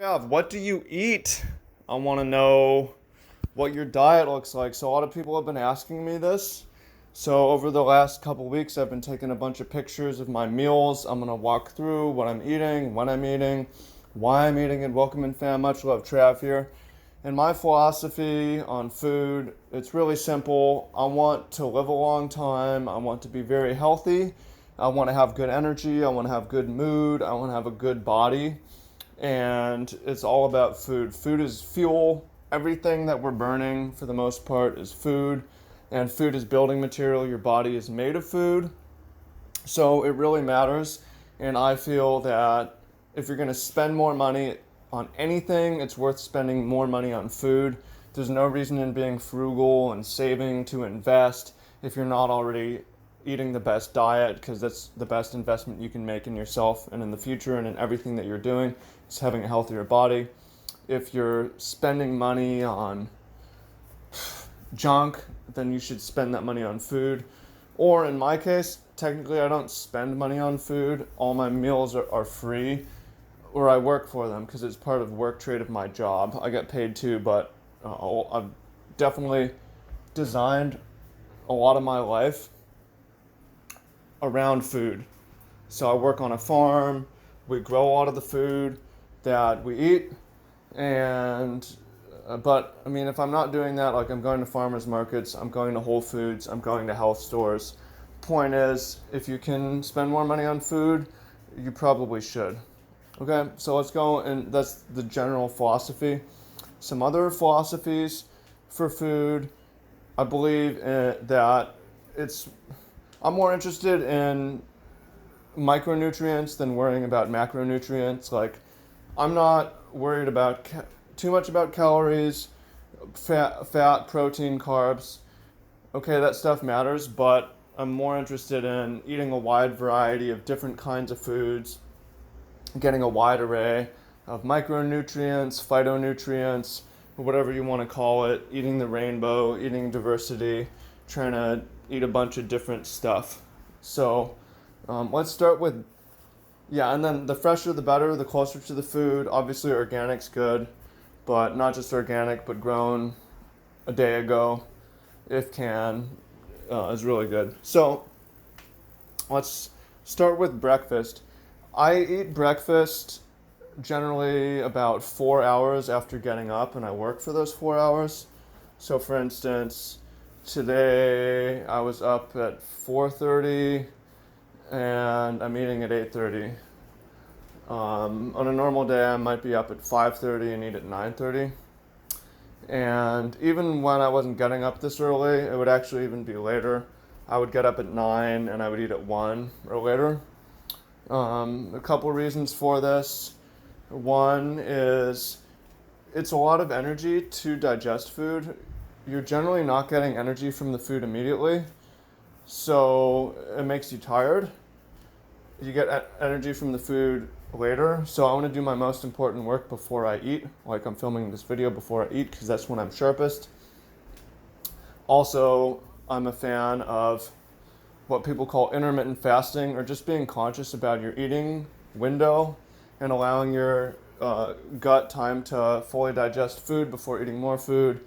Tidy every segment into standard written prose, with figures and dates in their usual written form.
Yeah, what do you eat? I want to know what your diet looks like. So a lot of people have been asking me this. So over the last couple weeks, I've been taking a bunch of pictures of my meals. I'm gonna walk through what I'm eating, when I'm eating, why I'm eating, and welcome in fam. Much love, Trav here. And my philosophy on food, it's really simple. I want to live a long time. I want to be very healthy. I want to have good energy. I want to have good mood. I want to have a good body, and it's all about food. Food is fuel. Everything that we're burning, for the most part, is food, and food is building material. Your body is made of food, so it really matters. And I feel that if you're going to spend more money on anything, it's worth spending more money on food. There's no reason in being frugal and saving to invest if you're not already eating the best diet, because that's the best investment you can make in yourself and in the future and in everything that you're doing. It's having a healthier body. If you're spending money on junk, then you should spend that money on food. Or in my case, technically I don't spend money on food. All my meals are free, or I work for them because it's part of work trade of my job. I get paid too, but I've definitely designed a lot of my life around food. So I work on a farm. We grow a lot of the food that we eat, and but I mean, if I'm not doing that, like I'm going to farmers markets, I'm going to Whole Foods, I'm going to health stores. Point is, if you can spend more money on food, you probably should. Okay, so let's go, and that's the general philosophy. Some other philosophies for food, I believe that it's I'm more interested in micronutrients than worrying about macronutrients. Like, I'm not worried about too much about calories, fat, protein, carbs. Okay, that stuff matters, but I'm more interested in eating a wide variety of different kinds of foods, getting a wide array of micronutrients, phytonutrients, whatever you want to call it, eating the rainbow, eating diversity, trying to eat a bunch of different stuff. So let's start with, yeah, and then the fresher the better, the closer to the food. Obviously, organic's good, but not just organic, but grown a day ago, if can, is really good. So let's start with breakfast. I eat breakfast generally about 4 hours after getting up, and I work for those 4 hours. So, for instance, today I was up at 4:30 and I'm eating at 8:30. On a normal day, I might be up at 5:30 and eat at 9:30. And even when I wasn't getting up this early, it would actually even be later. I would get up at 9 and I would eat at 1 or later. A couple reasons for this. One is it's a lot of energy to digest food. You're generally not getting energy from the food immediately, so it makes you tired. You get energy from the food later, so I want to do my most important work before I eat, like I'm filming this video before I eat because that's when I'm sharpest. Also, I'm a fan of what people call intermittent fasting, or just being conscious about your eating window and allowing your gut time to fully digest food before eating more food,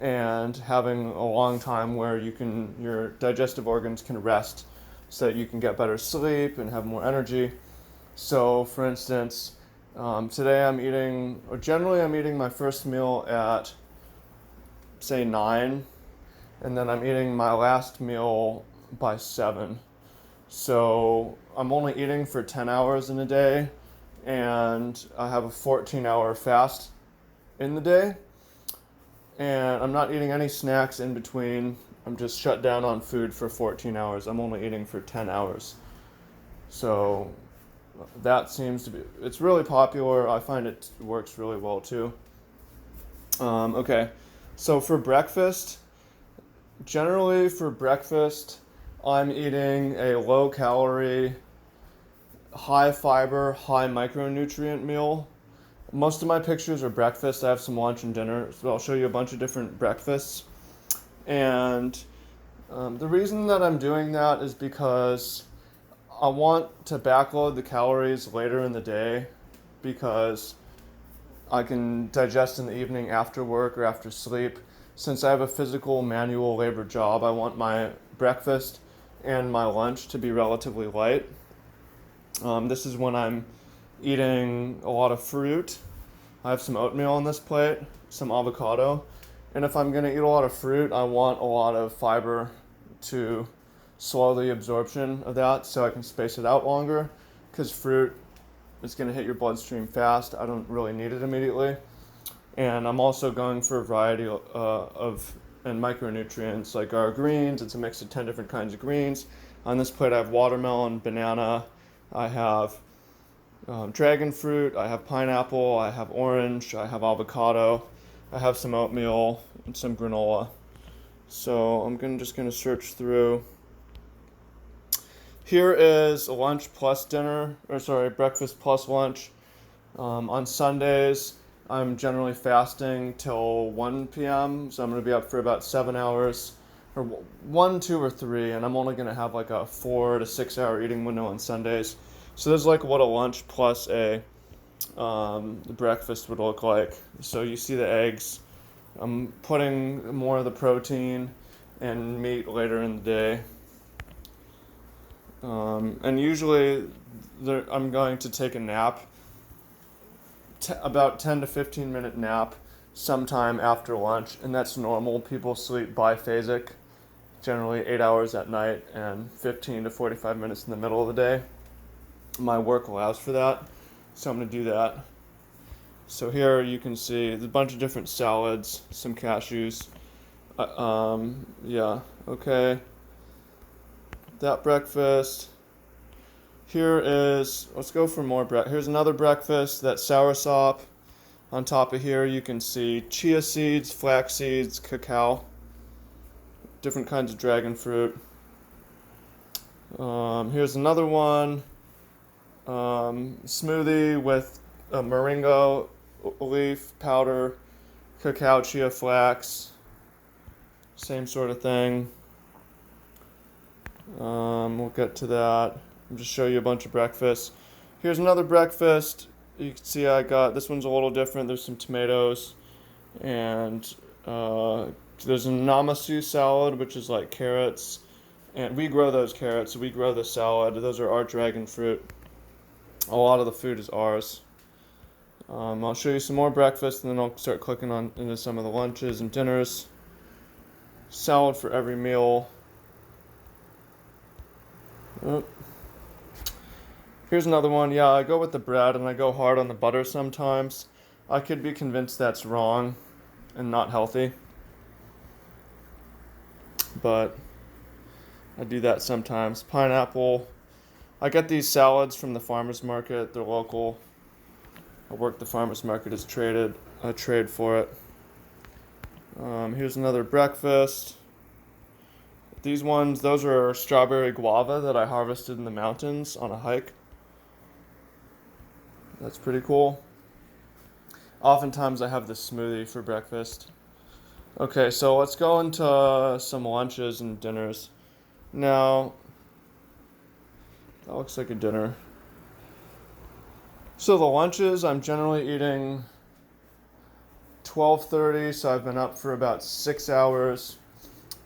and having a long time where your digestive organs can rest so that you can get better sleep and have more energy. So, for instance, today generally I'm eating my first meal at, say, 9, and then I'm eating my last meal by 7. So I'm only eating for 10 hours in a day, and I have a 14-hour fast in the day, and I'm not eating any snacks in between. I'm just shut down on food for 14 hours. I'm only eating for 10 hours. So that seems to be, it's really popular. I find it works really well too. Okay, so generally for breakfast, I'm eating a low calorie, high fiber, high micronutrient meal. Most of my pictures are breakfast. I have some lunch and dinner, so I'll show you a bunch of different breakfasts. And the reason that I'm doing that is because I want to backload the calories later in the day, because I can digest in the evening after work or after sleep. Since I have a physical manual labor job, I want my breakfast and my lunch to be relatively light. This is when I'm eating a lot of fruit. I have some oatmeal on this plate, some avocado. And if I'm going to eat a lot of fruit, I want a lot of fiber to slow the absorption of that so I can space it out longer, because fruit is going to hit your bloodstream fast. I don't really need it immediately. And I'm also going for a variety of and micronutrients like our greens. It's a mix of 10 different kinds of greens. On this plate I have watermelon, banana, I have dragon fruit, I have pineapple, I have orange, I have avocado, I have some oatmeal and some granola. So I'm just gonna search through. Here is a lunch plus dinner, or sorry, breakfast plus lunch. On Sundays, I'm generally fasting till 1 p.m., so I'm going to be up for about 7 hours, or 1, 2, or 3, and I'm only going to have like a 4 to 6 hour eating window on Sundays. So this is like what a lunch plus a breakfast would look like. So you see the eggs. I'm putting more of the protein and meat later in the day. And usually I'm going to take a nap, about 10 to 15 minute nap sometime after lunch, and that's normal. People sleep biphasic, generally 8 hours at night and 15 to 45 minutes in the middle of the day. My work allows for that, so I'm going to do that. So here you can see there's a bunch of different salads, some cashews. Yeah, okay. That breakfast. Here is, let's go for more breakfast. Here's another breakfast, that soursop. On top of here you can see chia seeds, flax seeds, cacao, different kinds of dragon fruit. Here's another one, smoothie with a moringa leaf powder, cacao, chia, flax, same sort of thing. We'll get to that. I'll just show you a bunch of breakfasts. Here's another breakfast. You can see I got, this one's a little different. There's some tomatoes, and there's a namasu salad, which is like carrots. And we grow those carrots, so we grow the salad. Those are our dragon fruit. A lot of the food is ours. I'll show you some more breakfast, and then I'll start clicking on into some of the lunches and dinners. Salad for every meal. Oh. Here's another one. Yeah, I go with the bread and I go hard on the butter sometimes. I could be convinced that's wrong and not healthy, but I do that sometimes. Pineapple. I get these salads from the farmer's market. They're local. I work the farmer's market as traded. I trade for it. Here's another breakfast. These ones, those are strawberry guava that I harvested in the mountains on a hike. That's pretty cool. Oftentimes I have this smoothie for breakfast. Okay, so let's go into some lunches and dinners. Now, that looks like a dinner. So the lunches, I'm generally eating 12:30, so I've been up for about 6 hours,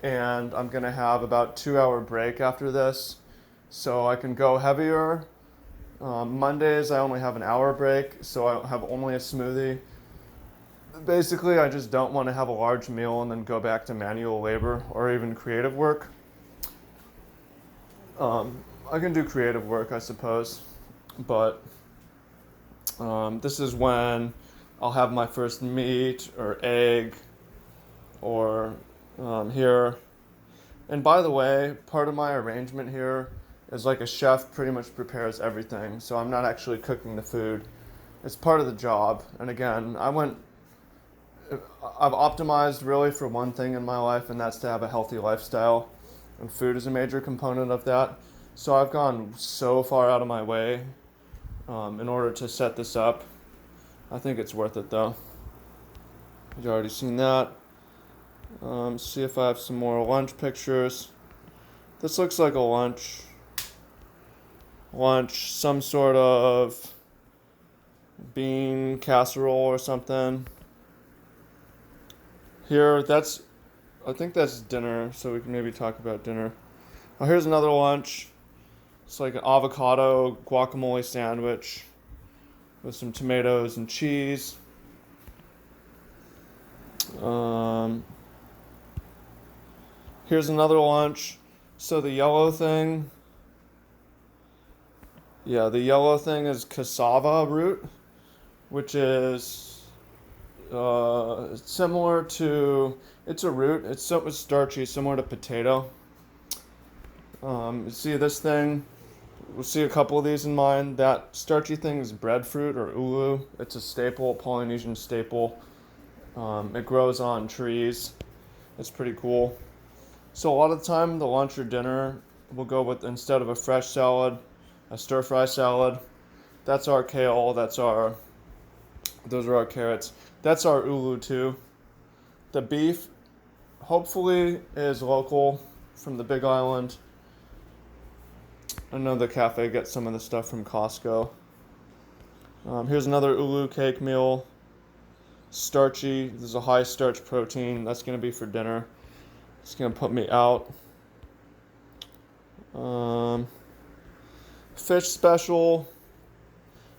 and I'm gonna have about 2 hour break after this, so I can go heavier. Mondays I only have an hour break, so I have only a smoothie. Basically, I just don't want to have a large meal and then go back to manual labor or even creative work. I can do creative work, I suppose, but this is when I'll have my first meat or egg or here. And by the way, part of my arrangement here is like a chef pretty much prepares everything, so I'm not actually cooking the food. It's part of the job. And again, I've optimized really for one thing in my life, and that's to have a healthy lifestyle, and food is a major component of that. So I've gone so far out of my way in order to set this up. I think it's worth it though. You've already seen that. See if I have some more lunch pictures. This looks like a lunch, some sort of, bean casserole or something. Here, I think that's dinner, so we can maybe talk about dinner. Oh, here's another lunch. It's like an avocado guacamole sandwich with some tomatoes and cheese. Um, Here's another lunch. So the yellow thing, the yellow thing is cassava root, which is similar to, it's a root. It's so starchy, similar to potato. You see this thing? We'll see a couple of these in mine. That starchy thing is breadfruit or ulu. It's a staple, Polynesian staple. It grows on trees. It's pretty cool. So a lot of the time, the lunch or dinner, we'll go with, instead of a fresh salad, a stir fry salad. That's our kale. Those are our carrots. That's our ulu too. The beef, hopefully, is local from the Big Island. I know the cafe gets some of the stuff from Costco. Here's another ulu cake meal. Starchy. There's a high starch protein. That's going to be for dinner. It's going to put me out. Fish special.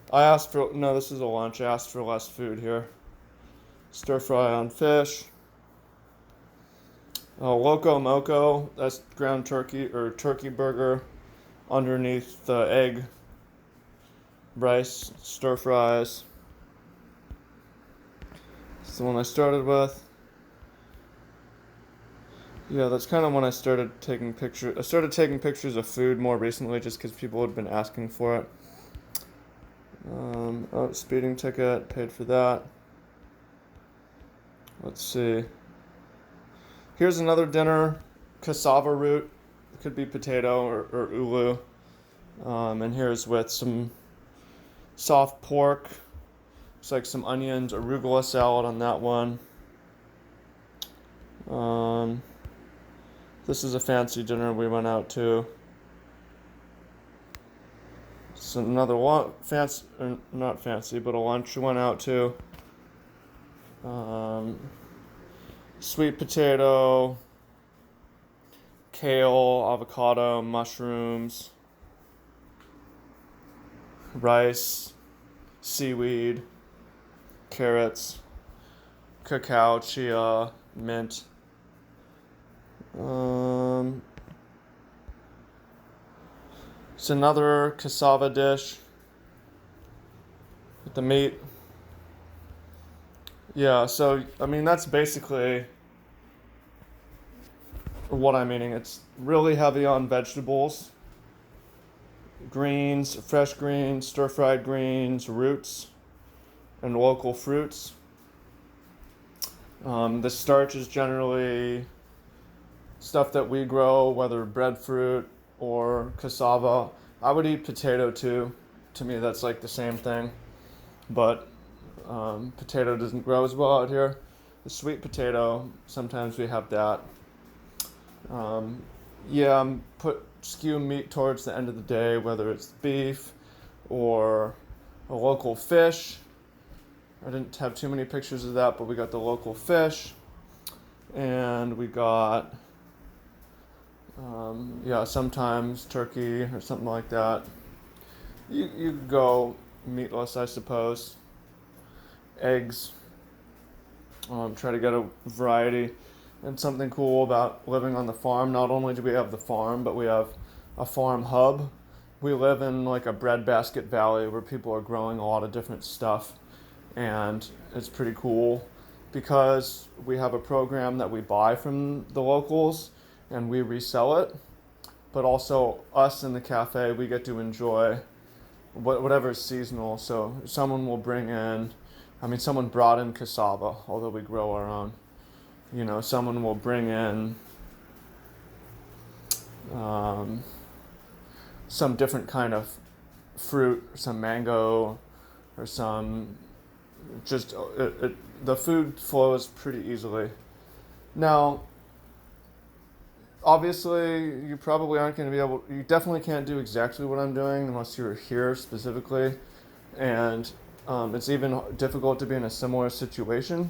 This is a lunch. I asked for less food here. Stir fry on fish. Loco moco. That's ground turkey or turkey burger underneath the egg, rice, stir fries. That's the one I started with. Yeah, that's kind of when I started taking pictures. I started taking pictures of food more recently just because people had been asking for it. Speeding ticket, paid for that. Let's see. Here's another dinner, cassava root. It could be potato or ulu. And here's with some soft pork. It's like some onions, arugula salad on that one. This is a fancy dinner we went out to. It's another one, fancy, or not fancy, but a lunch we went out to. Sweet potato, kale, avocado, mushrooms, rice, seaweed, carrots, cacao, chia, mint. It's another cassava dish with the meat. Yeah, so I mean that's basically what I'm eating. It's really heavy on vegetables, greens, fresh greens, stir-fried greens, roots, and local fruits. The starch is generally stuff that we grow, whether breadfruit or cassava. I would eat potato too. To me, that's like the same thing. But potato doesn't grow as well out here. The sweet potato, sometimes we have that. Skew meat towards the end of the day, whether it's beef or a local fish. I didn't have too many pictures of that, but we got the local fish. And we got sometimes turkey or something like that. You could go meatless, I suppose. Eggs. Try to get a variety. And something cool about living on the farm, not only do we have the farm, but we have a farm hub. We live in like a breadbasket valley where people are growing a lot of different stuff. And it's pretty cool because we have a program that we buy from the locals and we resell it, but also us in the cafe, we get to enjoy whatever is seasonal. So someone brought in cassava, although we grow our own. Someone will bring in some different kind of fruit, some mango, or some the food flows pretty easily. Now, obviously, you probably aren't going to be able. You definitely can't do exactly what I'm doing unless you're here specifically, and It's even difficult to be in a similar situation.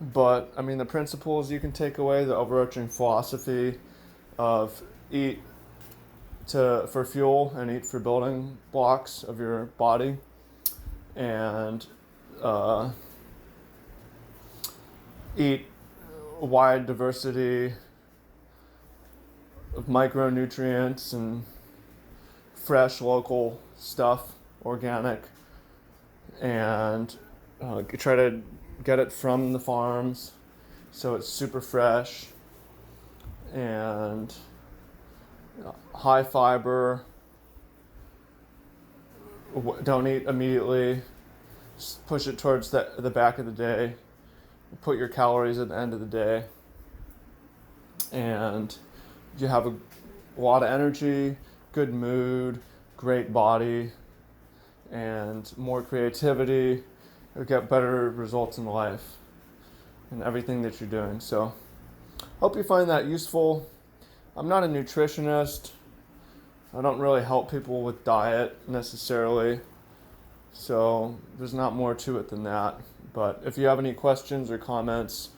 But I mean, the principles you can take away, the overarching philosophy of eat for fuel and eat for building blocks of your body, and uh, eat a wide diversity of micronutrients and fresh local stuff, organic, and try to get it from the farms so it's super fresh and high fiber. Don't eat immediately. Just push it towards the back of the day. Put your calories at the end of the day. And you have a lot of energy, good mood, great body, and more creativity. You'll get better results in life and everything that you're doing. So, hope you find that useful. I'm not a nutritionist. I don't really help people with diet necessarily. So, there's not more to it than that. But if you have any questions or comments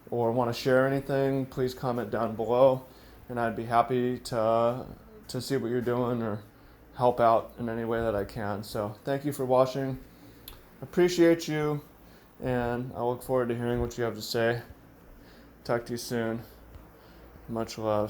or want to share anything, please comment down below, and I'd be happy to see what you're doing or help out in any way that I can. So thank you for watching. Appreciate you, and I look forward to hearing what you have to say. Talk to you soon. Much love.